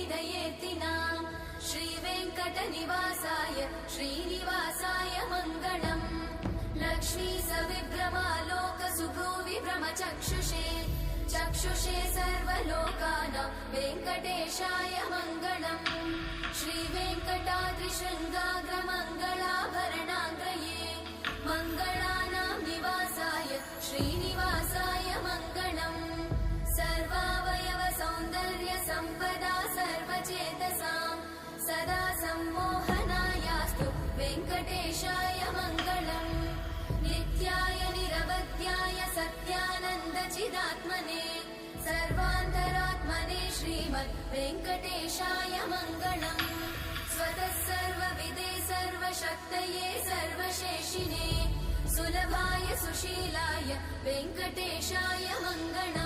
हृदयेतिना श्रीवेङ्कटनिवासाय श्रीनिवासाय मङ्गलम् लक्ष्मी सविभ्रमालोक सुभ्रूविभ्रमचक्षुषे चक्षुषे सर्वलोकानां वेङ्कटेशाय मङ्गलम् श्रीवेङ्कटाद्रिशृङ्गाग्रमङ्गलाभरणाङ्गये मङ्गलानां निवासाय श्रीनिवासाय मङ्गलम् सर्वावयव सौन्दर्य सम्पदा सर्वचेतसां सदा सम्मोहनायास्तु वेङ्कटेशाय मङ्गलम् नित्याय निरवध्याय सत्यानन्दचिदात्मने सर्वान्तरात्मने श्रीमद् वेङ्कटेशाय मङ्गलम् स्वतः सर्वविदे सर्वशक्तये सर्वशेषिने सुलभाय सुशीलाय वेङ्कटेशाय मङ्गलम्।